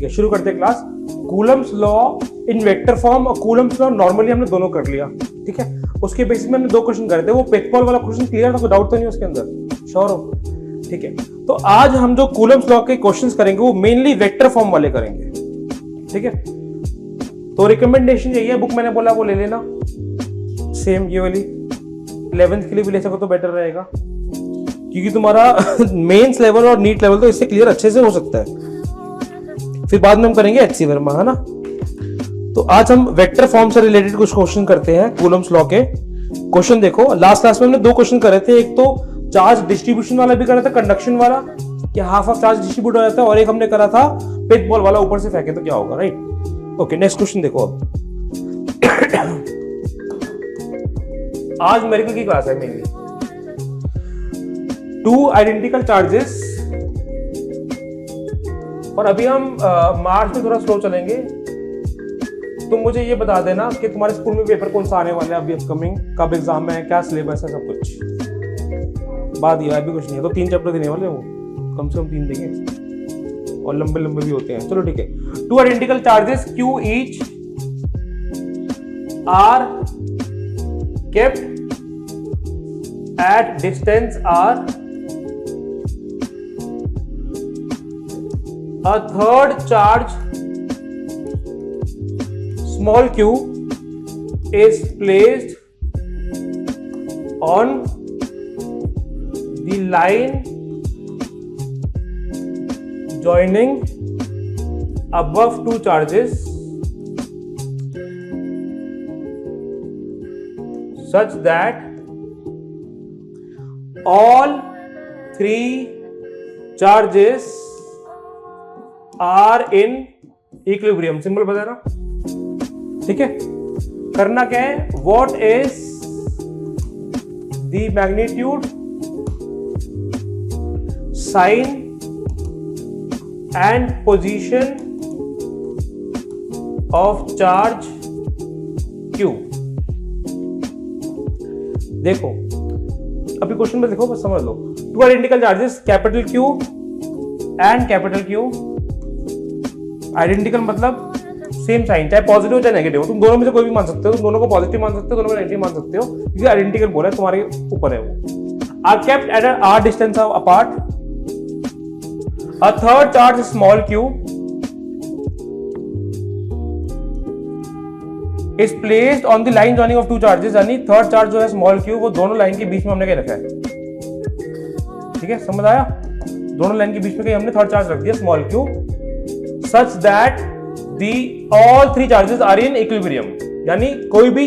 ठीक है, शुरू करते हैं class. Coulomb's law in vector form और कूलम्स लॉ नॉर्मली हमने दोनों कर लिया, ठीक है। उसके बेसिस में हमने 2 क्वेश्चन करे थे। वो पेकपॉल वाला क्वेश्चन क्लियर था, कोई डाउट तो नहीं उसके अंदर? श्योर हो? ठीक है। तो आज हम जो कूलम्स लॉ के क्वेश्चंस करेंगे वो मेनली वेक्टर फॉर्म वाले करेंगे, ठीक है। तो रिकमेंडेशन यही है, बुक मैंने बोला वो ले लेना, सेम ये वाली 11th के लिए भी ले सको तो बेटर रहेगा, क्योंकि तुम्हारा मेंस लेवल और नीट लेवल तो इससे क्लियर अच्छे से हो सकता है। फिर बाद में हम करेंगे एचसी वर्मा, है ना। तो आज हम वेक्टर फॉर्म से रिलेटेड कुछ क्वेश्चन करते हैं कूलम्स लॉ के। क्वेश्चन देखो, लास्ट क्लास में हमने 2 क्वेश्चन करे थे। एक तो चार्ज डिस्ट्रीब्यूशन वाला भी करा था, कंडक्शन वाला कि हाफ ऑफ चार्ज डिस्ट्रीब्यूट हो जाता है, और एक हमने करा था पिक बॉल वाला, ऊपर से फेंके तो क्या होगा, राइट। ओके, नेक्स्ट क्वेश्चन देखो। अब आज मेरिकल की क्लास है मेनली। 2 आइडेंटिकल चार्जेस, और अभी हम मार्च में थोड़ा स्लो चलेंगे। तुम मुझे ये बता देना कि तुम्हारे स्कूल में पेपर कौन सा आने वाला है अभी अपकमिंग, कब एग्जाम है, क्या सिलेबस है, सब कुछ बात दिया। अभी कुछ नहीं है तो 3 चैप्टर देने वाले, वो कम से कम 3 देंगे और लंबे लंबे भी होते हैं। चलो ठीक है। 2 identical charges Q each are kept at distance R, a third charge small q is placed on the line joining above 2 charges such that all 3 charges are in equilibrium। Simple बता रहा, ठीक है। करना क्या है, what is the magnitude, sign and position of charge Q। देखो अभी question में देखो, बस समझ लो। 2 identical charges capital Q and capital Q, identical मतलब सेम साइन, चाहे पॉजिटिव चाहे नेगेटिव, तुम दोनों में से कोई भी मान सकते हो। तुम दोनों को पॉजिटिव मान सकते हो, दोनों को नेगेटिव मान सकते हो, क्योंकि आइडेंटिकल बोला है, तुम्हारे ऊपर है वो। Are kept at an r distance apart, a third charge small q is placed on the line joining of 2 charges, यानी थर्ड चार्ज जो है स्मॉल q वो दोनों लाइन के बीच में हमने क्या रखा है, ठीक है, समझ आया। दोनों लाइन के बीच में कहीं हमने थर्ड चार्ज रख दिया small q, such that all 3 charges are in equilibrium, यानी कोई भी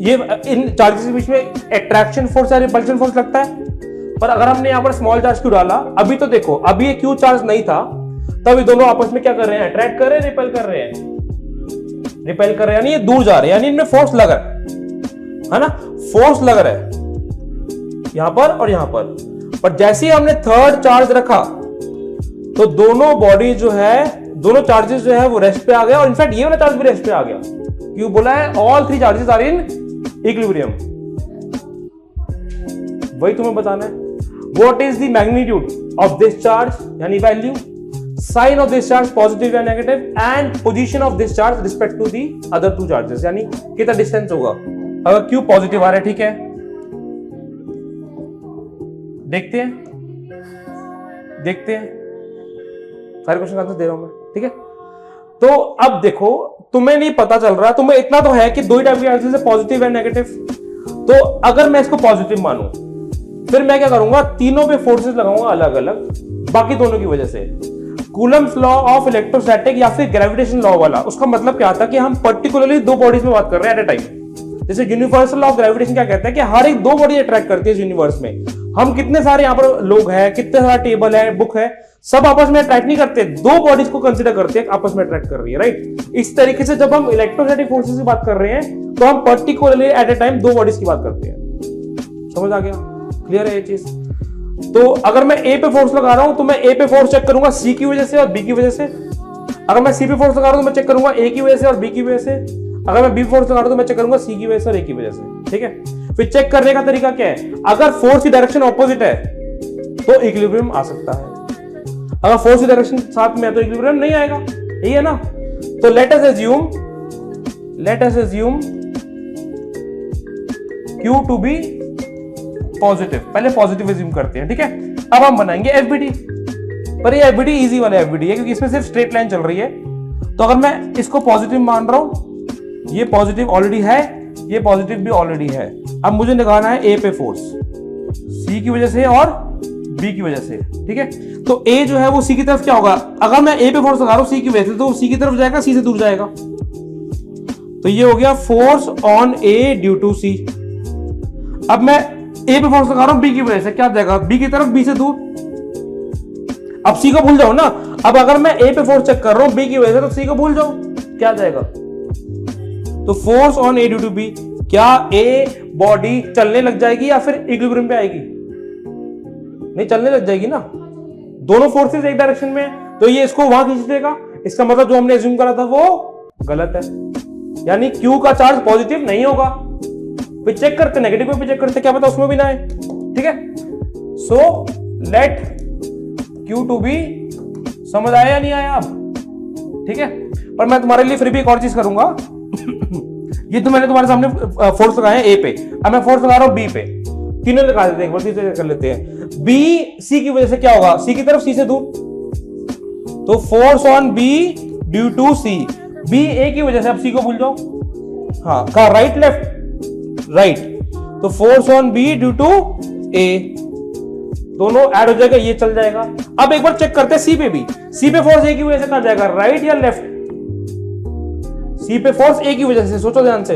ये इन चार्जेस के बीच में अट्रैक्शन फोर्स या रिपल्शन फोर्स लगता है। पर अगर हमने यहाँ पर स्मॉल चार्ज क्यों डाला, अभी तो देखो अभी ये क्यू चार्ज नहीं था, तब ये दोनों आपस में क्या कर रहे हैं, अट्रैक्ट कर रहे हैं, रिपेल कर रहे हैं, रिपेल कर रहे हैं, यानी ये दूर जा रहे हैं, यानी इनमें फोर्स लग रहा है ना, फोर्स लग रहा है यहां पर और यहां पर। पर जैसे ही हमने थर्ड चार्ज रखा तो दोनों बॉडी जो है, दोनों चार्जेस जो है वो रेस्ट पे आ गया, और इनफैक्ट ये वाला चार्ज भी रेस्ट पे आ गया। क्यों बोला है, all 3 charges are in equilibrium. वही तुम्हें बताना है। What is the magnitude of this charge, यानी value, sign of this charge positive या negative, and position of this charge respect to the other 2 charges, यानी कितना डिस्टेंस होगा अगर क्यू पॉजिटिव आ रहा है, ठीक है। देखते हैं सारे क्वेश्चन आंसर दे रहा हूं मैं, ठीक है। तो अब देखो, तुम्हें नहीं पता चल रहा, तुम्हें इतना तो है कि 2 ही टाइप के चार्जेस है, पॉजिटिव एंड नेगेटिव। तो अगर मैं इसको पॉजिटिव मानूं, फिर मैं क्या करूंगा, तीनों पे फोर्सेस लगाऊंगा अलग अलग, बाकी दोनों की वजह से। कूलम्स लॉ ऑफ इलेक्ट्रोस्टैटिक या फिर ग्रेविटेशन लॉ वाला, उसका मतलब क्या था कि हम पर्टिकुलरली 2 बॉडीज में बात कर रहे हैं एट ए टाइम। जैसे यूनिवर्सल लॉ ऑफ ग्रेविटेशन क्या कहता है कि हर एक 2 बॉडी अट्रैक्ट करती है इस यूनिवर्स में। हम कितने सारे यहाँ पर लोग हैं, कितने सारा टेबल है, बुक है, सब आपस में अट्रैक्ट नहीं करते, 2 बॉडीज को कंसीडर करते हैं आपस में अट्रैक्ट कर रही है, राइट। इस तरीके से जब हम इलेक्ट्रोस्टैटिक फोर्सेस की बात कर रहे हैं तो हम particularly at a time 2 bodies की बात करते हैं। समझ आ गया, क्लियर है ये चीज। तो अगर मैं ए पे फोर्स लगा रहा हूं तो मैं ए पे फोर्स चेक करूंगा सी की वजह से और बी की वजह से। अगर मैं सी पे फोर्स लगा रहा हूं तो मैं चेक करूंगा ए की वजह से और बी की वजह से। अगर मैं बी फोर्स लगा रहा हूं तो मैं चेक करूंगा सी की वजह से और ए की वजह से, ठीक है। फिर चेक करने का तरीका क्या है, अगर फोर्स की डायरेक्शन ऑपोजिट है तो इक्विलिब्रियम आ सकता है। अगर फोर्स की डायरेक्शन साथ में है तो इक्विलिब्रियम नहीं आएगा, यही है ना। तो let us assume Q to be positive, पहले पॉजिटिव अज्यूम करते हैं, ठीक है। अब हम बनाएंगे एफबीडी, पर ये एफबीडी इजी वाला एफबीडी है क्योंकि इसमें सिर्फ स्ट्रेट लाइन चल रही है। तो अगर मैं इसको पॉजिटिव मान रहा हूं, ये पॉजिटिव ऑलरेडी है, ये पॉजिटिव भी ऑलरेडी है। अब मुझे निकालना है ए पे फोर्स, सी की वजह से और बी की वजह से, ठीक है। तो ए जो है वो सी की तरफ क्या होगा, अगर मैं ए पे फोर्स लगा रहा हूं सी की वजह से तो सी की तरफ जाएगा, सी से दूर जाएगा। तो ये हो गया force on A due to C. अब मैं ए पे फोर्स लगा रहा हूं बी की वजह से, क्या जाएगा, बी की तरफ, बी से दूर। अब सी को भूल जाओ ना। अब अगर मैं ए पे फोर्स चेक कर रहा हूं बी की वजह से तो सी को भूल जाओ, क्या जाएगा। तो force on A due to B, क्या ए बॉडी चलने लग जाएगी या फिर इक्विलिब्रियम पे आएगी, नहीं चलने लग जाएगी ना, दोनों फोर्सेस एक डायरेक्शन में है, तो ये इसको वहां खींच देगा। इसका मतलब जो हमने अज्यूम करा था वो गलत है, यानी Q का चार्ज पॉजिटिव नहीं होगा। फिर चेक करते, नेगेटिव पे चेक करते, क्या पता उसमें भी ना है, ठीक है। So let Q to be, समझ आया या नहीं आया अब, ठीक है। पर मैं तुम्हारे लिए फिर भी एक और चीज करूंगा ये तो मैंने तुम्हारे सामने फोर्स लगाए हैं ए पे, अब मैं फोर्स लगा रहा हूं बी पे, तीनों लगा देते हैं, एक बार तीसरे कर लेते हैं। बी सी की वजह से क्या होगा, सी की तरफ, सी से दूर। तो force on B due to C, B A की वजह से, अब सी को भूल जाओ, हाँ कहा राइट लेफ्ट राइट, तो force on B due to A, दोनों ऐड हो जाएगा, ये चल जाएगा। अब एक बार चेक करते हैं सी पे भी, सी पे फोर्स ए की वजह से कहां जाएगा, राइट या लेफ्ट। सी पे फोर्स ए की वजह से, सोचो ध्यान से,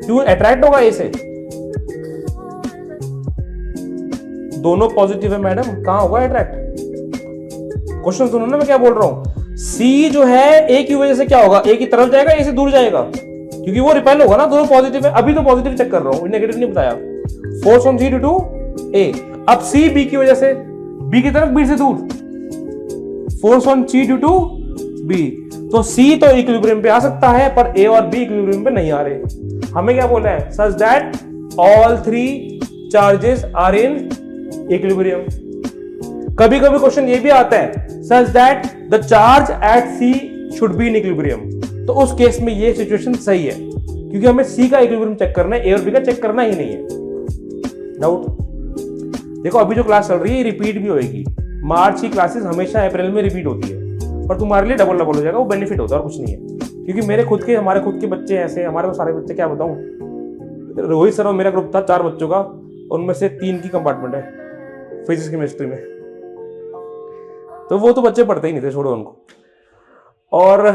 क्यों अट्रैक्ट होगा ए से, दोनों पॉजिटिव है मैडम, कहां होगा अट्रैक्ट। क्वेश्चन सुनो ना मैं क्या बोल रहा हूं। सी जो है ए की वजह से क्या होगा, ए की तरफ जाएगा, ए से दूर जाएगा, क्योंकि वो रिपेल होगा ना, दोनों पॉजिटिव है। अभी तो पॉजिटिव चेक कर रहा हूं, नेगेटिव नहीं बताया। Force on C due to A, अब सी बी की वजह से, बी की तरफ, बी से दूर, force on C due to B. तो सी तो इक्विलिब्रियम पे आ सकता है पर ए और बी इक्विलिब्रियम पे नहीं आ रहे। हमें क्या बोला है, such that all three charges are in equilibrium. कभी कभी क्वेश्चन ये भी आता है, such that the charge at C should be in equilibrium. तो उस केस में ये सिचुएशन सही है, क्योंकि हमें सी का इक्विलिब्रियम चेक करना है, ए और बी का चेक करना ही नहीं है। डाउट देखो, अभी जो क्लास चल रही है रिपीट भी होगी। मार्च की क्लासेस हमेशा अप्रैल में रिपीट होती है, पर तुम्हारे लिए डबल डबल हो जाएगा, वो बेनिफिट होता है और कुछ नहीं है। क्योंकि मेरे खुद के, हमारे खुद के बच्चे ऐसे, हमारे तो सारे बच्चे, क्या बताऊं, रोहित सर और मेरा ग्रुप था 4 बच्चों का, उनमें से 3 की कंपार्टमेंट है फिजिक्स केमिस्ट्री में, तो वो तो बच्चे पढ़ते ही नहीं थे, छोड़ो उनको। और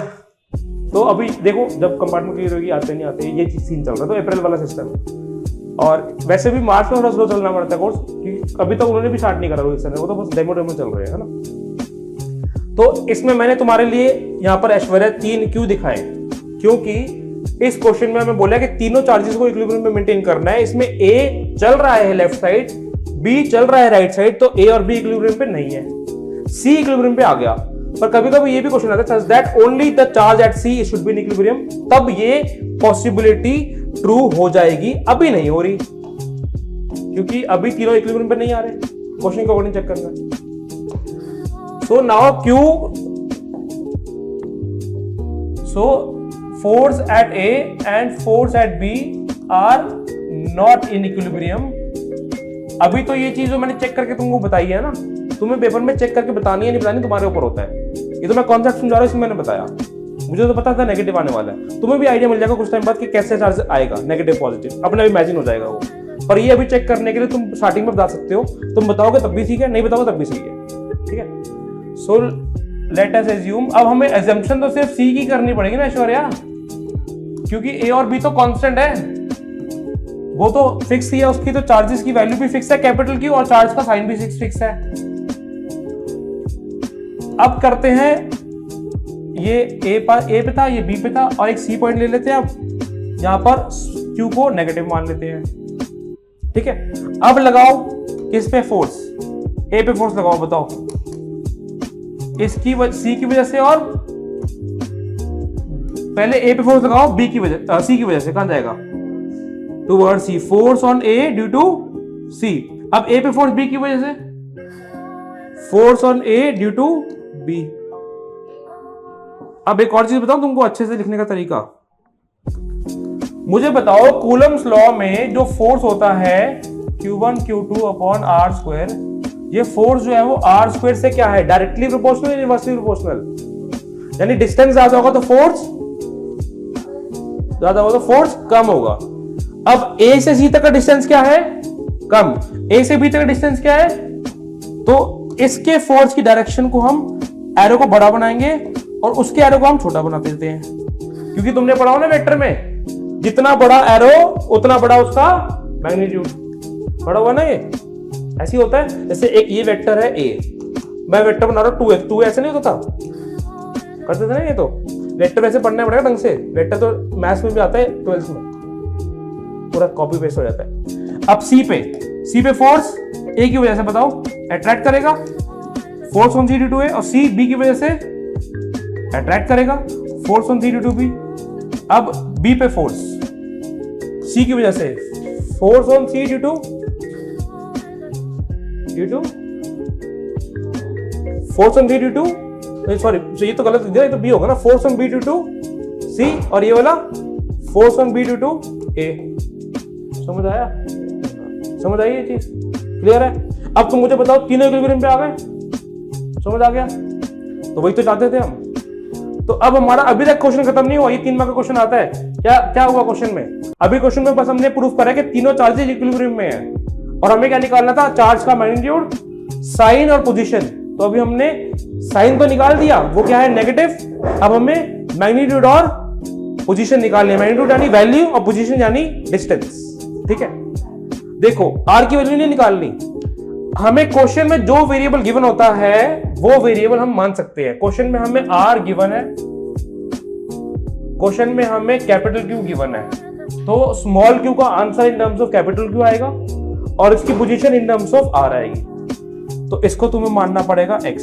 तो अभी देखो, जब कंपार्टमेंट क्लियर होगी, आते नहीं आते, ये सीन चल रहा है। तो अप्रैल वाला सिस्टम, और वैसे भी मार्च में थोड़ा स्लो चलना पड़ता है कोर्स, क्योंकि अभी तक उन्होंने भी स्टार्ट नहीं करा रोहित सर ने, वो तो बस डेमो चल रहे हैं, है ना। तो इसमें मैंने तुम्हारे लिए यहाँ पर ऐश्वर्या 3 क्यों दिखाए, क्योंकि इस क्वेश्चन में हमें बोला कि तीनों चार्जेस को इक्विलिब्रियम में मेंटेन करना है। इसमें ए चल रहा है लेफ्ट साइड, बी चल रहा है राइट साइड, तो ए और बी इक्विलिब्रियम पे नहीं है, सी इक्विलिब्रियम पे आ गया। पर कभी कभी ये भी क्वेश्चन आता है, such that only the charge at C should be in equilibrium, तब ये पॉसिबिलिटी ट्रू हो जाएगी। अभी नहीं हो रही, क्योंकि अभी तीनों इक्विलिब्रियम पे नहीं आ रहे, क्वेश्चन को अकॉर्डिंग चेक करना है। So now Q, so force at A and force at B are not in equilibrium। अभी तो ये चीज जो मैंने चेक करके तुमको बताई है ना, तुम्हें पेपर में चेक करके बतानी है नहीं बतानी तुम्हारे ऊपर होता है। ये तो मैं कॉन्सेप्ट समझा रहा हूँ, इसमें मैंने बताया, मुझे तो पता था नेगेटिव आने वाला है, तुम्हें भी आइडिया मिल जाएगा कुछ टाइम बाद कि कैसे चार्ज आएगा, नेगेटिव पॉजिटिव अपने इमेजिन हो जाएगा वो। पर ये अभी चेक करने के लिए तुम स्टार्टिंग में बता सकते हो, तुम बताओगे तब भी ठीक है, नहीं बताओगे तब भी सही है, ठीक है। So let us assume, अब हमें assumption तो सिर्फ C की करनी पड़ेगी ना ऐश्वर्या, क्योंकि A और B तो कांस्टेंट है, वो तो फिक्स ही है, उसकी तो चार्जेस की वैल्यू भी फिक्स है कैपिटल की, और चार्ज का साइन भी फिक्स है। अब करते हैं, ये A पे था, ये B पे था, और एक C पॉइंट ले लेते हैं। अब यहाँ पर Q को नेगेटिव मान लेते हैं, ठीक है। अब लगाओ किस पे फोर्स, A पे फोर्स लगाओ, बताओ इसकी सी की वजह से, और पहले ए पे फोर्स लगाओ बी की वजह, सी की वजह से, कहां जाएगा, toward C, force on A due to C. अब ए पे फोर्स बी की वजह से, force on A due to B. अब एक और चीज बताऊं तुमको अच्छे से लिखने का तरीका। मुझे बताओ कूलम्स लॉ में जो फोर्स होता है Q1 Q2 upon r square, ये फोर्स जो है वो आर स्क्वायर से क्या है, डायरेक्टली प्रोपोर्शनल या इनवर्सली प्रोपोर्शनल? यानी डिस्टेंस ज्यादा होगा तो फोर्स ज्यादा होगा तो फोर्स कम होगा। अब ए से सी तक का डिस्टेंस क्या है, कम। ए से बी तक का डिस्टेंस क्या है, तो इसके फोर्स की डायरेक्शन को हम एरो को बड़ा बनाएंगे और उसके एरो को हम छोटा बना देते हैं, क्योंकि तुमने पढ़ा हो ना वेक्टर में, जितना बड़ा एरो उतना बड़ा उसका मैग्नीट्यूड। पढ़ा हुआ ना ये, ऐसे होता है। जैसे एक ये वेक्टर है ए, मैं वेक्टर बना रहा हूं 2x, 2 ऐसे नहीं होता, करते थे ना ये। तो वेक्टर वैसे पढ़ना पड़ेगा ढंग से, वेक्टर तो मैथ्स में भी आता है 12th में, पूरा कॉपी पेस्ट हो जाता है। अब सी पे फोर्स ए की वजह से बताओ अट्रैक्ट करेगा, force on C due to A, और सी बी की वजह से अट्रैक्ट करेगा, force on C due to B. अब बी पे फोर्स सी की वजह से, force on C due to force on B due to, sorry ये तो गलत दिया, ये तो बी होगा ना, force on B due to C, और ये वाला force on B due to A. समझ आया? समझ आई ये चीज? क्लियर है? अब तुम मुझे बताओ तीनों इक्विलिब्रियम पे आ गए, समझ आ गया? तो वही तो चाहते थे हम। तो अब हमारा अभी तक क्वेश्चन खत्म नहीं हुआ, ये 3 मार्क का क्वेश्चन आता है। क्या हुआ क्वेश्चन में? अभी क्वेश्चन में बस हमने प्रूफ करा कि तीनों चार्जेस इक्विलिब्रियम में है, और हमें क्या निकालना था, चार्ज का मैग्नीट्यूड, साइन और पोजीशन। तो अभी हमने साइन तो निकाल दिया, वो क्या है, नेगेटिव। अब हमें मैग्नीट्यूड और पोजीशन निकालनी है। मैग्नीट्यूड यानी वैल्यू और पोजीशन यानी डिस्टेंस। ठीक है, देखो आर की वैल्यू नहीं निकालनी हमें। क्वेश्चन में जो वेरिएबल गिवन होता है वो वेरिएबल हम मान सकते हैं। क्वेश्चन में हमें आर गिवन है, क्वेश्चन में हमें कैपिटल क्यू गिवन है, तो स्मॉल क्यू का answer in terms of capital Q आएगा और इसकी position in terms of r आएगी। तो इसको तुम्हें मानना पड़ेगा x।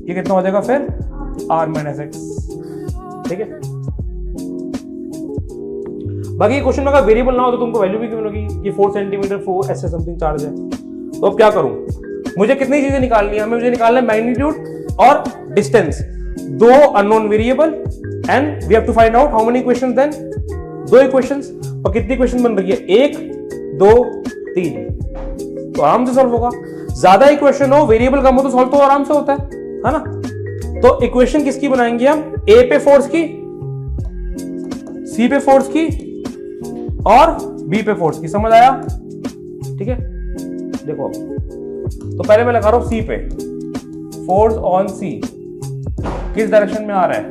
ये कितना हो जाएगा फिर, r माइनस एक्स। ठीक है, बाकी क्वेश्चन में अगर वेरिएबल ना हो तो तुमको वैल्यू भी गिवन होगी कि 4 सेंटीमीटर 4 ऐसे समथिंग चार्ज है। तो अब क्या करूं, मुझे कितनी चीजें निकालनी है, हमें मुझे निकालना है मैग्नीट्यूड और distance, 2 unknown variable, and we have to find out how many equations then, 2 equations. और कितनी इक्वेशन बन रही है, 1 2 3, तो आराम से सॉल्व होगा। ज्यादा इक्वेशन हो, वेरिएबल कम हो तो सॉल्व तो आराम से होता है ना। तो इक्वेशन किसकी बनाएंगे हम, ए पे फोर्स की, सी पे फोर्स की और बी पे फोर्स की। समझ आया? ठीक है, देखो तो पहले मैं लगा रहा हूं सी पे, फोर्स ऑन सी किस डायरेक्शन में आ रहा है,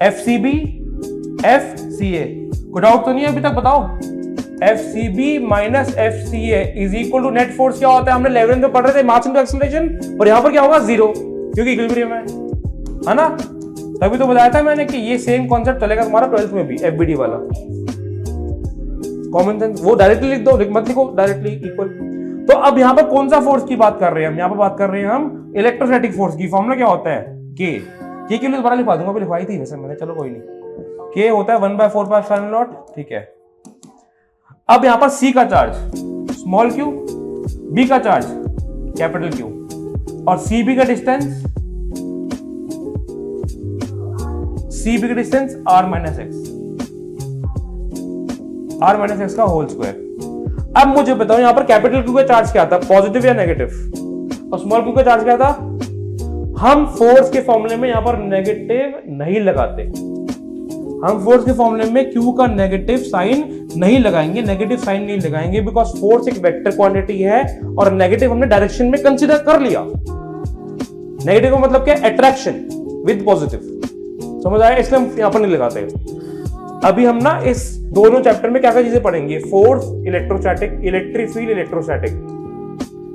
F C B F C A. कोई डाउट तो नहीं है अभी तक? बताओ, F C B minus F C A is equal to net force क्या होता है, हमने 11th में पढ़ रहे थे, मास इनटू एक्सेलरेशन। और यहां पर क्या होगा, 0, क्योंकि इक्विलिब्रियम है ना। तभी तो बताया था मैंने कि ये सेम कॉन्सेप्ट चलेगा तुम्हारा 12th में भी, एफबीडी वाला कॉमन सेंस। वो डायरेक्टली लिख दो, मत लिखो डायरेक्टली इक्वल। तो अब यहां पर कौन सा फोर्स की बात कर रहे हैं हम, यहां पर बात कर रहे हैं हम इलेक्ट्रोस्टैटिक फोर्स की। फॉर्मूला क्या होता है, के के लिए दोबारा लिखवा दूंगा, अभी लिखवाई थी वैसे मैंने, चलो कोई नहीं। के होता है 1/4πε0। ठीक है, अब यहां पर सी का चार्ज स्मॉल क्यू, बी का चार्ज कैपिटल क्यू, और सी बी का डिस्टेंस r माइनस एक्स का होल स्क्वायर। अब मुझे बताओ यहां पर कैपिटल क्यू का चार्ज क्या था, पॉजिटिव या नेगेटिव, और स्मॉल क्यू का चार्ज क्या था। हम फोर्स के फॉर्मूले में यहां पर नेगेटिव नहीं लगाते, हम फोर्स के फॉर्मूले में क्यू का नेगेटिव साइन नहीं लगाएंगे, नेगेटिव साइन नहीं लगाएंगे, बिकॉज फोर्स एक वेक्टर क्वांटिटी है और नेगेटिव हमने डायरेक्शन में कंसीडर कर लिया। नेगेटिव का मतलब क्या, अट्रैक्शन विद पॉजिटिव। समझ आया? इसलिए हम यहां पर नहीं लगाते। अभी हम ना इस दोनों चैप्टर में क्या क्या चीजें पढ़ेंगे, force, electrostatic, electric field, electrostatic.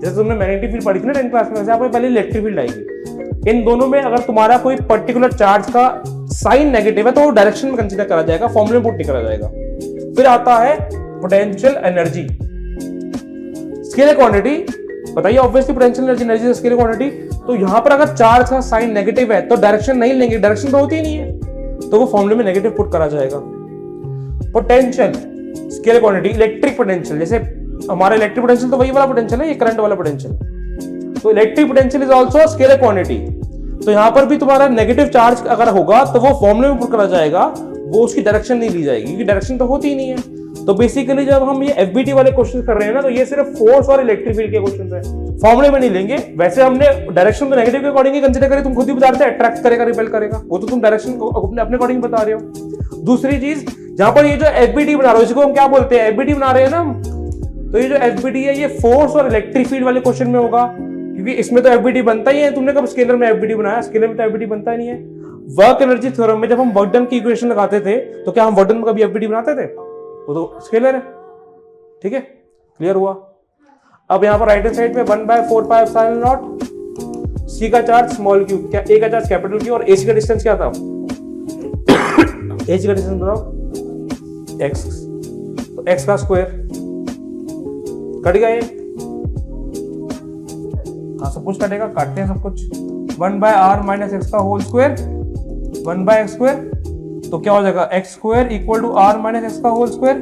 जैसे तुमने मैग्नेटिक फील्ड पढ़ी थी ना 10th क्लास में, वैसे आपको पहले इलेक्ट्रिक फील्ड आएगी। इन दोनों में अगर तुम्हारा कोई पर्टिकुलर चार्ज का साइन नेगेटिव है तो वो डायरेक्शन में कंसीडर करा जाएगा, फॉर्मूले में पुट नहीं करा जाएगा। फिर आता है पोटेंशियल एनर्जी, स्केलर क्वांटिटी। बताइए, obviously potential energy scalar quantity. तो यहां पर अगर चार्ज का साइन नेगेटिव है तो डायरेक्शन नहीं लेंगे, डायरेक्शन तो होती ही नहीं है, तो वो फॉर्मूले में नेगेटिव पुट करा जाएगा। Potential scalar quantity, electric potential, जैसे हमारा इलेक्ट्रिक पोटेंशियल तो वही वाला पोटेंशियल है, ये करंट वाला पोटेंशियल। तो electric potential is also scalar quantity. तो यहां पर भी तुम्हारा नेगेटिव चार्ज अगर होगा तो वो फॉर्मूले में पुट करा जाएगा, वो उसकी डायरेक्शन नहीं ली जाएगी, क्योंकि डायरेक्शन तो होती ही नहीं है। तो बेसिकली जब हम ये एफबीटी वाले क्वेश्चन कर रहे हैं ना, तो ये सिर्फ फोर्स और इलेक्ट्रिक फील्ड के क्वेश्चन है, फॉर्मूले में नहीं लेंगे। वैसे हमने डायरेक्शन तो नेगेटिव के अकॉर्डिंग ही कंसीडर करें, तुम खुद ही बता रहे थे अट्रैक्ट करेगा रिपेल करेगा, वो तो तुम डायरेक्शन को अपने अकॉर्डिंग बता रहे हो। दूसरी चीज, जहां पर ये जो एफबीटी बना रहे हो, इसको हम क्या बोलते हैं, एफबीटी बना रहे हैं ना हम, तो ये जो एफबीटी है ये फोर्स और इलेक्ट्रिक फील्ड वाले क्वेश्चन में होगा, क्योंकि इसमें तो एफबीटी बनता ही है। तुमने कब स्केलर में एफबीटी बनाया, स्केलर में तो एफबीटी बनता ही नहीं है। वर्क एनर्जी थ्योरम में जब हम वर्क डन की इक्वेशन लगाते थे, तो क्या हम वर्क डन में कभी एफबीटी बनाते थे? वो तो स्केलर है, ठीक है, क्लियर हुआ। अब यहां पर राइट हैंड साइड में 1/4πε0 सी का चार्ज स्मॉल क्यू, क्या ए का चार्ज कैपिटल क्यू, और एसी का डिस्टेंस क्या था एसी का डिस्टेंस बताओ, एक्स, तो एक्स का स्क्वायर कट गया ये, हाँ सब कुछ कटेगा, काटते हैं सब कुछ। 1/r - x का होल स्क्वायर 1/x², तो क्या हो जाएगा x² = r - x का whole square.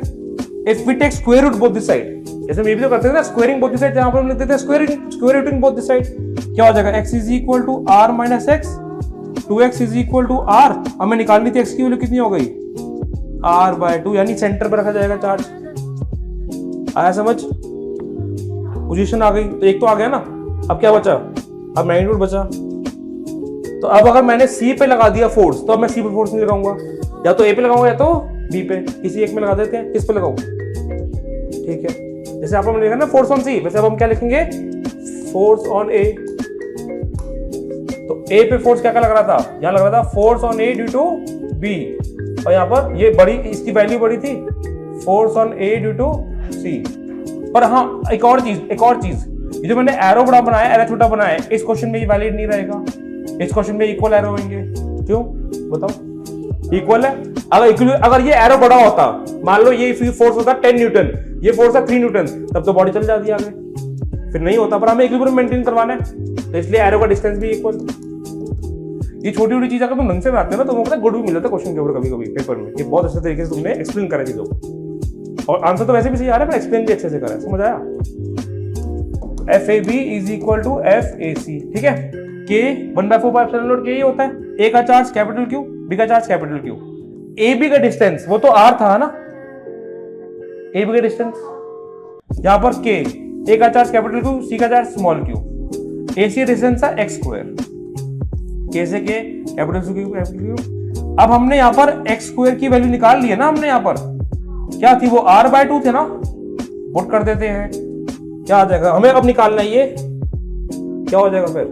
If we take square root both this side, जैसे हम ये भी तो करते थे ना, स्क्वायरिंग बोथ दिस साइड, जहां पर हम लिखते थे square rooting both this side, क्या हो जाएगा x = r - x, 2x = r। हमें निकालनी थी x की वैल्यू, कितनी हो गई r/2, यानी सेंटर पर रखा जाएगा चार्ज। आया समझ, पोजीशन आ गई, तो एक तो आ गया ना। अब क्या बचा, अब मैग्नीट्यूड बचा। तो अब अगर मैंने C पे लगा दिया फोर्स, तो अब मैं C पे फोर्स नहीं लगाऊंगा, या तो A पे लगाऊंगा या तो B पे, किसी एक में लगा देते हैं। किस पे लगाऊं, ठीक है, जैसे आप हमने देखा ना फोर्स ऑन C, वैसे अब हम क्या लिखेंगे, फोर्स ऑन A। तो A पे फोर्स क्या क्या लग रहा था, यहां लग रहा था force on A due to B, और यहां पर ये बड़ी, इसकी वैल्यू बड़ी थी, force on A due to C। पर हाँ एक और चीज, ये जो मैंने एरो बड़ा बनाया, एरो छोटा बनाया, इस क्वेश्चन में ये वैलिड नहीं रहेगा। इस क्वेश्चन में इक्वल एरो होंगे, क्यों बताओ, इक्वल है। अगर ये एरो बड़ा होता, मान लो ये फोर्स होता 10 न्यूटन, ये फोर्स है 3 न्यूटन, तब तो बॉडी चल जाती है आगे, फिर नहीं होता। पर हमें इक्विलिब्रियम मेंटेन करवाना है, तो इसलिए एरो का डिस्टेंस भी इक्वल। ये छोटी छोटी चीज अगर तुम ढंग से बनाते हो ना, तो मुझे गुड भी मिल जाता है क्वेश्चन के ऊपर कभी कभी पेपर में। ये बहुत अच्छे तरीके से तुमने एक्सप्लेन करा चीजों को, और आंसर तो वैसे भी सही आ रहा है, पर एक्सप्लेन भी अच्छे से करा है, समझ आया। FAB = FAC, ठीक है। K 1/4πε0 K ही होता है, A का चार्ज कैपिटल Q, B का चार्ज कैपिटल Q। AB का डिस्टेंस वो तो R था ना, AB का डिस्टेंस, यहां पर K, A का चार्ज कैपिटल Q, C का charge small q, AC distance है x², K से K कैपिटल Q। अब हमने यहां पर x² की वैल्यू निकाल ली है ना, हमने यहां पर क्या थी, वो r/2 थे ना, पुट कर देते हैं, क्या आ जाएगा, हमें अब निकालना है ये, क्या हो जाएगा फिर,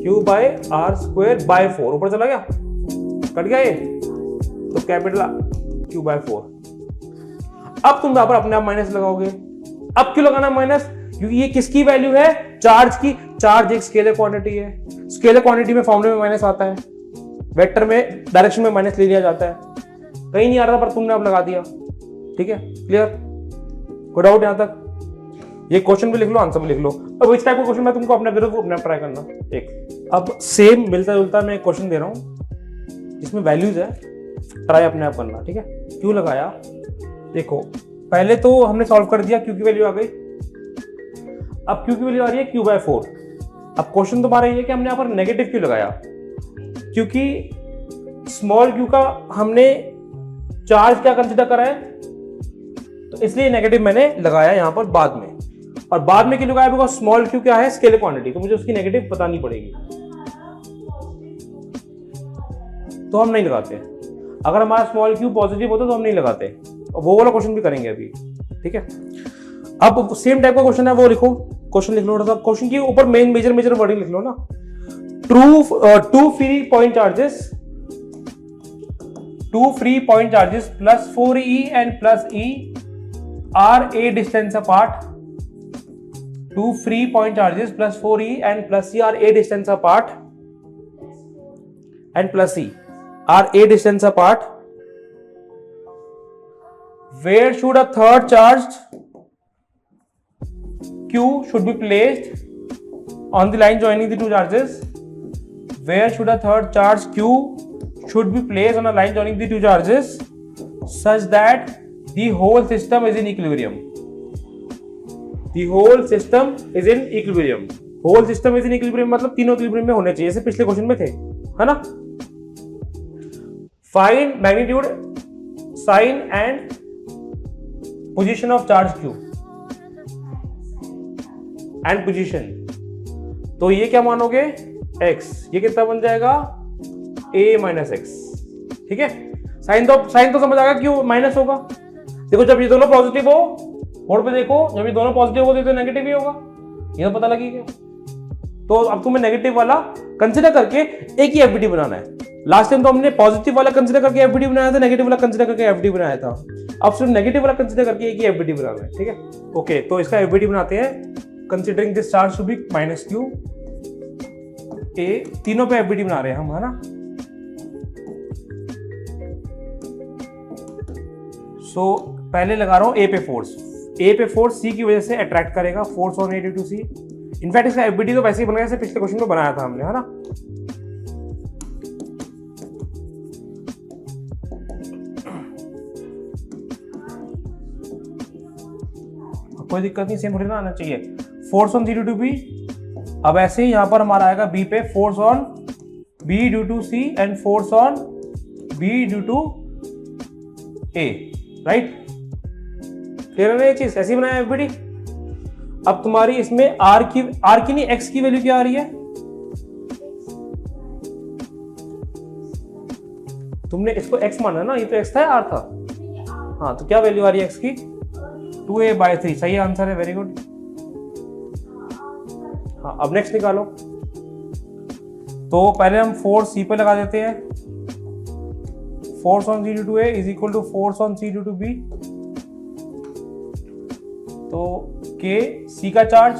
Q/r²/4, ऊपर चला गया, कट गया ये, तो कैपिटल Q/4। अब तुम यहां पर अपने आप माइनस लगाओगे। अब क्यों लगाना माइनस, क्योंकि ये किसकी वैल्यू है, चार्ज की। चार्ज एक स्केलर क्वांटिटी है, स्केलर क्वांटिटी में फॉर्मूले में माइनस आता है, वेक्टर में डायरेक्शन में माइनस ले लिया जाता है। कहीं नहीं आ रहा पर तुमने अब लगा दिया, ठीक है, क्लियर, कोई डाउट यहां तक। ये क्वेश्चन भी लिख लो, आंसर भी लिख लो। अब इस टाइप का क्वेश्चन मैं तुमको अपने अपने ट्राई करना एक। अब सेम मिलता जुलता मैं क्वेश्चन दे रहा हूं जिसमें वैल्यूज है, ट्राई अपने आप करना, ठीक है। क्यों लगाया, देखो पहले तो हमने सॉल्व कर दिया, क्यू की वैल्यू आ गई। अब क्यू की वैल्यू आ रही है Q/4। अब क्वेश्चन तुम्हारा ये है कि हमने यहाँ पर नेगेटिव क्यों लगाया, क्योंकि स्मॉल q का हमने चार्ज क्या कंसीडर करा है, तो इसलिए नेगेटिव मैंने लगाया यहां पर बाद में। और बाद में क्यों लगाया, बिकॉज स्मॉल q क्या है, स्केलर क्वांटिटी, तो मुझे उसकी नेगेटिव बतानी पड़ेगी, तो हम नहीं लगाते। अगर हमारा स्मॉल q पॉजिटिव होता तो हम नहीं लगाते। वो वाला क्वेश्चन भी करेंगे अभी, ठीक है। अब सेम टाइप का क्वेश्चन है, वो लिखो, क्वेश्चन लिख लो थोड़ा सा, क्वेश्चन के ऊपर मेजर वर्डिंग लिख लो ना। Two free point charges plus 4e and plus e are a distance apart. 2 free point charges plus 4e and plus e are a distance apart, and plus e are a distance apart. Where should a third charge q should be placed on the line joining the two charges? Where should a third charge q should be placed on a line joining the two charges such that the whole system is in equilibrium? The whole system is in equilibrium. Whole system is in equilibrium मतलब तीनों equilibrium में होने चाहिए, जैसे पिछले question में थे, है ना। Find magnitude, sign and position of charge Q and position. तो ये क्या मानोगे x, ये कितना बन जाएगा a माइनस एक्स, ठीक है। साइन तो समझ आएगा क्यों माइनस होगा। देखो जब ये दोनों पॉजिटिव हो, बोर्ड पे देखो, जब ये दोनों पॉजिटिव होते तो नेगेटिव ही होगा, ये तो पता लगेगा। तो अब तुम्हें नेगेटिव वाला कंसीडर करके एक ही एफबीडी बनाना है। लास्ट टाइम तो हमने पॉजिटिव वाला कंसीडर करके एफबीडी बनाया था, नेगेटिव वाला कंसीडर करके एफबीडी बनाया था। अब सिर्फ नेगेटिव वाला कंसीडर करके एक ही एफबीडी बनाना है, ठीक है। ओके, तो इसका एफबीडी बनाते हैं। Considering this charge to be minus Q A, तीनों पे एफबीडी बना रहे हैं हम, है ना। सो पहले लगा रहा हूं ए पे फोर्स। ए पे फोर्स सी की वजह से अट्रैक्ट करेगा, force on A due to C. In fact इसका एफबीडी तो वैसे ही बन गया जैसे पिछले क्वेश्चन में बनाया था हमने, है ना। कोई दिक्कत नहीं, सेम थोड़ी ना आना चाहिए। Force on C due to B, अब ऐसे ही यहां पर हमारा आएगा बी पे force on B due to C and force on B due to A, right. Clear है ना ये चीज, ऐसी बनाया एफबीडी। अब तुम्हारी इसमें आर की नहीं एक्स की वैल्यू क्या आ रही है, तुमने इसको एक्स माना ना, ये तो एक्स था आर था। हाँ, तो क्या वैल्यू आ रही है एक्स की 2a/3, सही आंसर है, वेरी गुड। हाँ, अब नेक्स्ट निकालो। तो पहले हम फोर्स सी पे लगा देते हैं। Force on C due to A is equal to force on C due to B. तो के सी का चार्ज,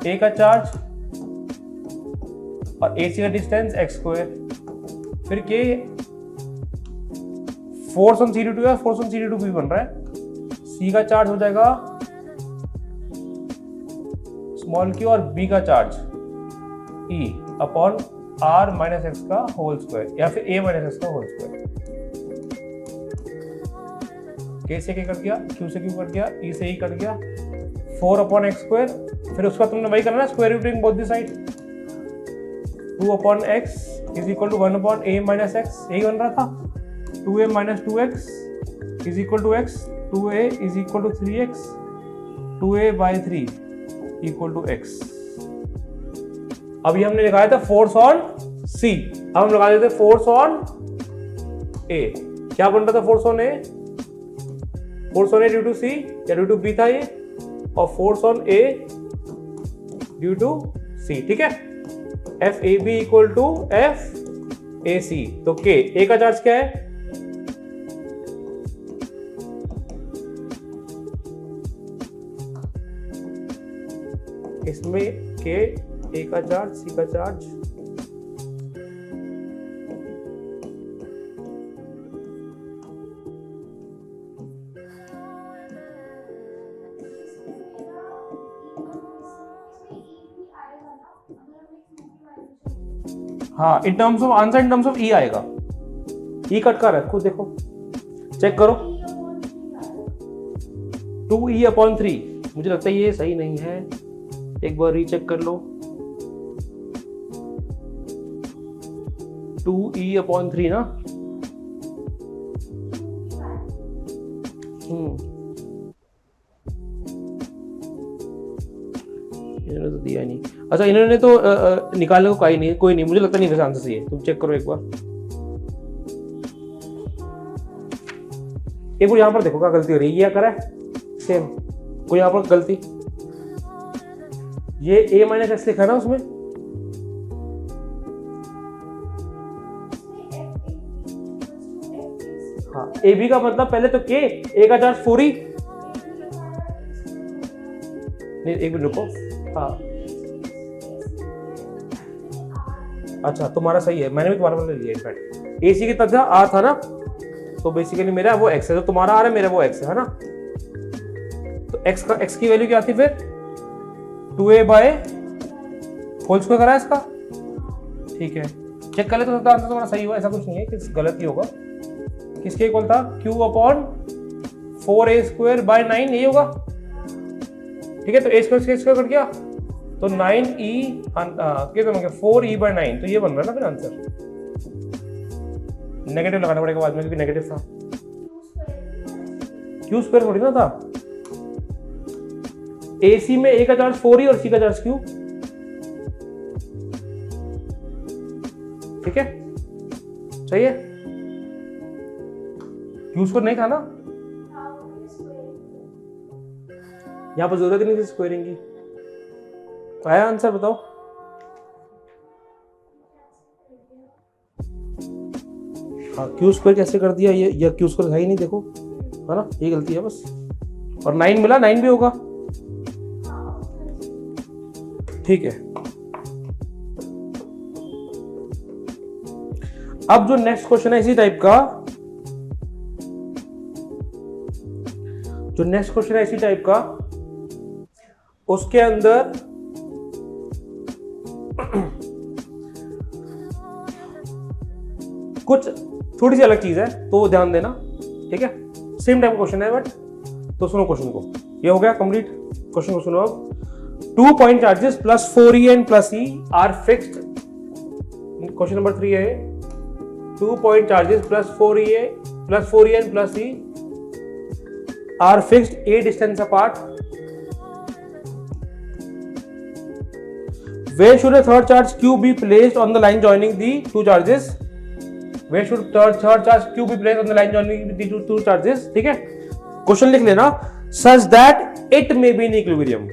ए का चार्ज और ए सी का डिस्टेंस एक्स स्क्वायर, फिर के force on C due to A, force on C due to B बन रहा है। सी का चार्ज हो जाएगा स्मॉल क्यू और बी का charge E upon R minus X का होल स्क्वायर या फिर ए माइनस एक्स का होल स्क्वायर। के से के कट गया, क्यू से क्यू कट गया, ई से ई कट गया, 4 अपॉन एक्स स्क्वायर। फिर उसका तुमने वही करना है, square rooting both the side. 2 upon X is equal to 1 upon A minus X, यही बन रहा था। 2a minus 2x is equal to X, 2a is equal to 3x, 2a/3 equal to x। अभी हमने लगाया था फोर्स ऑन C, अब हम लगा देते फोर्स ऑन A। क्या बन रहा था force on A? Force on A due to C या ड्यू टू B था ये, और force on A due to C, ठीक है। FAB equal to FAC। तो K, A का चार्ज क्या है? इसमें के ए का चार्ज, सी का चार्ज, हाँ, in terms of answer, in terms of E आएगा। ई कट कर रखो, देखो चेक करो। 2e/3, मुझे लगता है ये सही नहीं है, एक बार रीचेक कर लो। 2e/3 ना, इन्होंने तो दिया नहीं। अच्छा, इन्होंने तो निकालने को कोई नहीं, मुझे लगता नहीं वैसे आंसर सही है। तुम चेक करो एक बार। एक बार यहाँ पर देखो क्या गलती हो रही है, ये क्या करा है सेम, कोई यहाँ पर गलती, ये a माइनस एक्स लिखा है ना उसमें, हाँ, ए बी का मतलब पहले तो के, ए का चार्ज 4 ही नहीं, एक मिनट रुको, हाँ अच्छा तुम्हारा सही है, मैंने भी तुम्हारा वाला लिया इनफैक्ट। ए सी कितना था, आर था ना, तो बेसिकली मेरा वो एक्स है, तो तुम्हारा आर है, मेरा वो एक्स है ना। तो एक्स की वैल्यू क्या थी फिर 2a/होल स्क्वायर करा है इसका, ठीक है। चेक कर ले तो आंसर तुम्हारा सही हुआ, ऐसा कुछ नहीं है कि गलत ही होगा। किसके इक्वल था, q/4a² 9, यही होगा। ठीक है, तो ए स्क्वायर कट गया, तो 9e कितना बन गया 4e/9, तो ये बन रहा है ना फिर आंसर। नेगेटिव लगाना पड़ेगा बाद में क्योंकि नेगेटिव था, क्यू स्क्वायर थोड़ी ना था। AC में A का चार्ज 4e और C का चार्ज Q, ठीक है, सही है। क्यू स्क्वायर नहीं था ना, यहां पर जरूरत नहीं थी स्क्वायरिंग की। आया आंसर बताओ। हाँ, क्यू स्क्वायर कैसे कर दिया, ये क्यू स्क्वायर था ही नहीं, देखो है ना, ये गलती है बस। और 9 मिला, 9 भी होगा, ठीक है। अब जो नेक्स्ट क्वेश्चन है इसी टाइप का, जो नेक्स्ट क्वेश्चन है इसी टाइप का, उसके अंदर कुछ थोड़ी सी अलग चीज है तो ध्यान देना, ठीक है। सेम टाइप का क्वेश्चन है बट, तो सुनो क्वेश्चन को, ये हो गया कंप्लीट। क्वेश्चन को सुनो अब। 2 point charges plus 4e and plus e are fixed, question number 3 है। 2 point charges plus 4e and plus e are fixed a distance apart. Where should a third charge Q be placed on the line joining the two charges? Where should third charge Q be placed on the line joining the two charges? ठीक है, question लिख लेना। Such that it may be in equilibrium,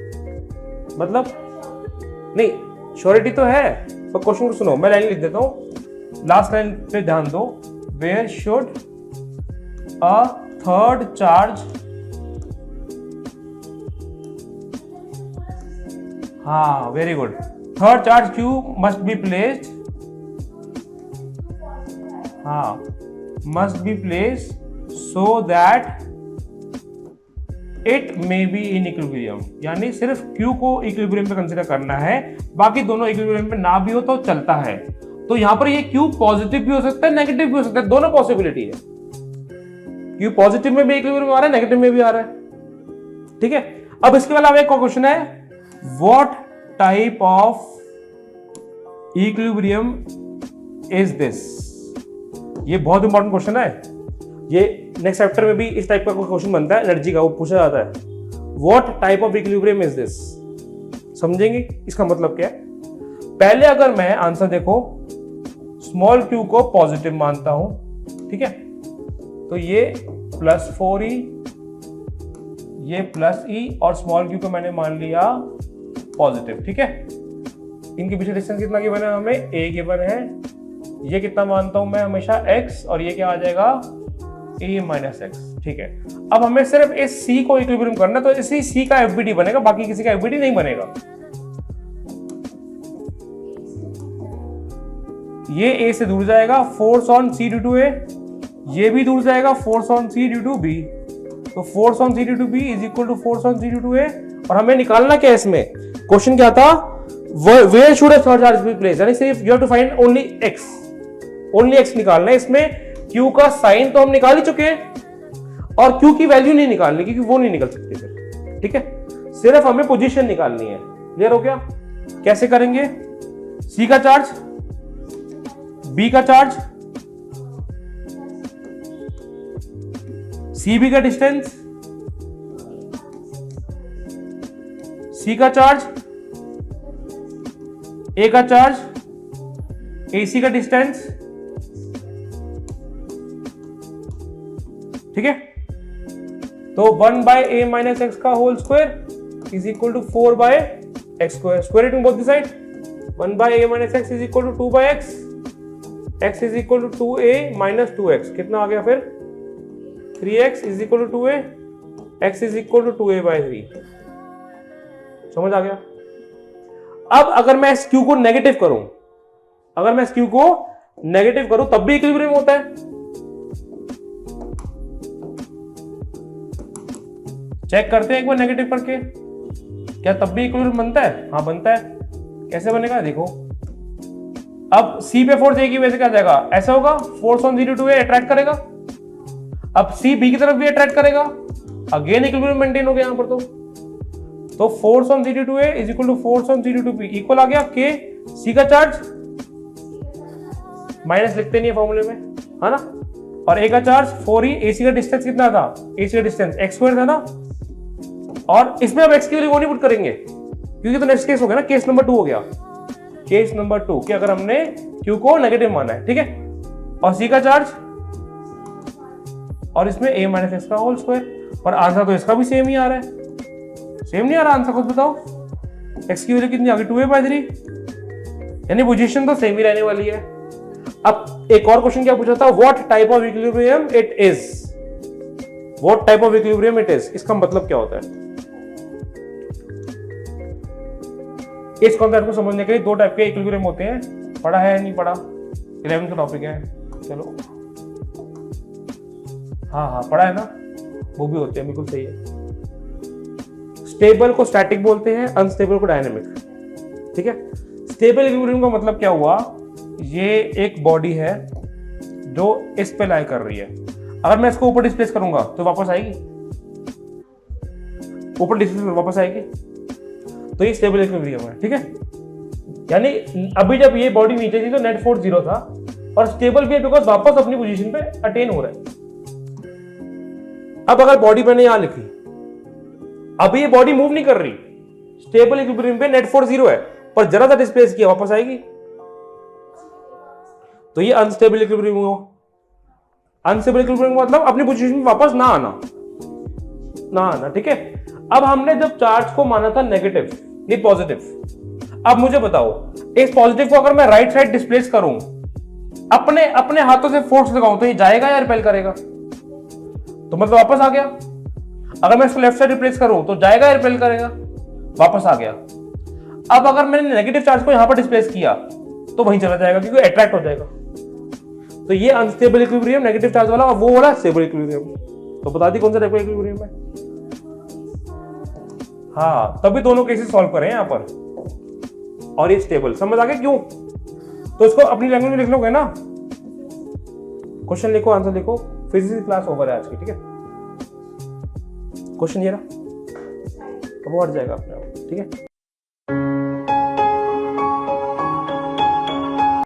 मतलब नहीं, surety तो है पर question को सुनो, मैं लाइन लिख देता हूं, लास्ट लाइन पे ध्यान दो। Where should a third charge, हाँ very good, third charge Q must be placed, हाँ must be placed so that it may be in equilibrium, यानी सिर्फ Q को equilibrium पे कंसीडर करना है, बाकी दोनों equilibrium पे ना भी हो तो चलता है। तो यहां पर ये Q पॉजिटिव भी हो सकता है, नेगेटिव भी हो सकता है, दोनों पॉसिबिलिटी है। Q पॉजिटिव में भी इक्विलिब्रियम में आ रहा है, नेगेटिव में भी आ रहा है, ठीक है। अब इसके अलावा एक और क्वेश्चन है, what type of equilibrium is this. ये बहुत इंपॉर्टेंट क्वेश्चन है, ये नेक्स्ट चैप्टर में भी इस टाइप का क्वेश्चन बनता है, एनर्जी का, वो पूछा जाता है। What type of equilibrium is this, समझेंगे इसका मतलब क्या है। पहले अगर मैं आंसर देखो, स्मॉल q को पॉजिटिव मानता हूं, ठीक है, तो ये प्लस 4e, ये प्लस e, और स्मॉल q को मैंने मान लिया पॉजिटिव, ठीक है। इनके पीछे डिस्टेंस कितना गिवन है हमें, a गिवन है, ये कितना मानता हूं मैं हमेशा x, और ये क्या आ जाएगा a माइनस x, ठीक है। अब हमें सिर्फ इस c को इक्विलिब्रियम करना है, तो इसी c का FBD बनेगा, बाकी किसी का FBD नहीं बनेगा। ये a से दूर जाएगा, force on c due to a, ये भी दूर जाएगा, force on c due to b, तो force on c due to b is equal to force on c due to a। और हमें निकालना क्या है इसमें, क्वेश्चन क्या था, where should a third charge be placed, यानी सिर्फ you have to find only x निकालना है। इसमें q का साइन तो हम निकाल ही चुके हैं, और q की वैल्यू नहीं निकालनी क्योंकि वो नहीं निकल सकती फिर, ठीक है। सिर्फ हमें पोजीशन निकालनी है, क्लियर हो गया। कैसे करेंगे, c का चार्ज, b का चार्ज, cb का डिस्टेंस, c का चार्ज, a का चार्ज, ac का डिस्टेंस, ठीक है। तो 1 बाय a माइनस एक्स का whole square is equal to 4 by X square, square root in both the side. 1 by a minus X is equal to 2 by x, x is equal to 2a minus 2x, कितना आ गया फिर 3x is equal to 2a, x is equal to 2a by 3, समझ आ गया। अब अगर मैं इस q को नेगेटिव करूं, अगर मैं इस q को नेगेटिव करूं तब भी इक्विलिब्रियम होता है। चेक करते हैं एक बार नेगेटिव करके, क्या तब भी इक्विलिब्रियम बनता है, हाँ बनता है। कैसे बनेगा देखो, अब c पे फोर्स a की वजह से क्या जाएगा, ऐसा होगा, force on 0 to a attract करेगा, अब c b की तरफ भी अट्रैक्ट करेगा, अगेन इक्विलिब्रियम मेंटेन हो गया यहां पर। तो force on CD2A is equal to force on CD2B equal आ गया K, C का चार्ज माइनस लिखते नहीं है फॉर्मूले में, है ना, और A का चार्ज 4E, AC का डिस्टेंस कितना था, AC का डिस्टेंस x² था ना, और इसमें अब x की वैल्यू वो नहीं पुट करेंगे क्योंकि तो नेक्स्ट केस हो गया ना, केस नंबर 2 हो गया, केस नंबर 2 कि अगर हमने Q को नेगेटिव माना है, ठीक है, और C का चार्ज और इसमें A माइनस एक्स का होल स्क्वायर, और आंसर तो इसका भी सेम ही आ रहा है, सेम नहीं आ रहा आंसर, खुद बताओ x की वैल्यू कितनी आ गई 2A/3, यानी पोजीशन तो सेम ही रहने वाली है। अब एक और क्वेश्चन क्या पूछा था, what type of equilibrium it is, what type of equilibrium it is, इसका मतलब क्या होता है। इस कॉन्सेप्ट को समझने के लिए दो टाइप के इक्विलिब्रियम होते हैं, पढ़ा है नहीं पढ़ा, 11th का टॉपिक है, चलो हाँ पढ़ा है ना, वो भी होते हैं, बिल्कुल सही है। स्टेबल को स्टैटिक बोलते हैं, अनस्टेबल को डायनेमिक, ठीक है। स्टेबल इक्विलिब्रियम का मतलब क्या हुआ, ये एक बॉडी है जो इस पे लाई कर रही है, अगर मैं इसको ऊपर डिस्प्लेस करूंगा तो वापस आएगी, ऊपर डिस्प्लेस वापस आएगी, तो ये स्टेबल इक्विलिब्रियम है, ठीक है। यानी अभी जब ये बॉडी नीचे थी तो नेट फोर्स 0 था, और स्टेबल भी है बिकॉज वापस अपनी पोजीशन पे अटेन हो रहा है। अब अगर बॉडी मैंने यहां लिखी, अभी ये बॉडी मूव नहीं कर रही, स्टेबल इक्विलिब्रियम पे नेट फोर्स 0 है, पर जरा सा डिस्प्लेस किया वापस आएगी, तो ये अनस्टेबल इक्विलिब्रियम हुआ। अनस्टेबल इक्विलिब्रियम मतलब अपनी पोजीशन में वापस ना आना, ठीक है। अब हमने जब चार्ज को माना था नेगेटिव नहीं पॉजिटिव, अब मुझे बताओ इस पॉजिटिव को अगर मैं राइट साइड डिस्प्लेस करूं, अपने हाथों से फोर्स लगाऊं, तो ये जाएगा या रिपेल करेगा, तो मतलब वापस आ गया। अगर मैं इसको लेफ्ट साइड रिप्लेस करूं तो जाएगा या रिपेल करेगा, वापस आ गया। अब अगर मैंने नेगेटिव चार्ज को यहां पर डिस्प्लेस किया तो वहीं चला जाएगा क्योंकि अट्रैक्ट हो जाएगा। तो ये अनस्टेबल इक्विलिब्रियम नेगेटिव चार्ज वाला, और वो वाला स्टेबल इक्विलिब्रियम। तो बता दी कौन सा टाइप का इक्विलिब्रियम है। हाँ, तभी दोनों केसेस सॉल्व करें यहां पर, और ये स्टेबल, समझ आ गया क्यों। तो इसको अपनी लैंग्वेज में लिख लोगे ना, क्वेश्चन लिखो, आंसर लिखो, फिजिक्स क्लास ओवर है आज की, ठीक है। क्वेश्चन ये रहा, अब वो हट जाएगा अपने आप, ठीक है।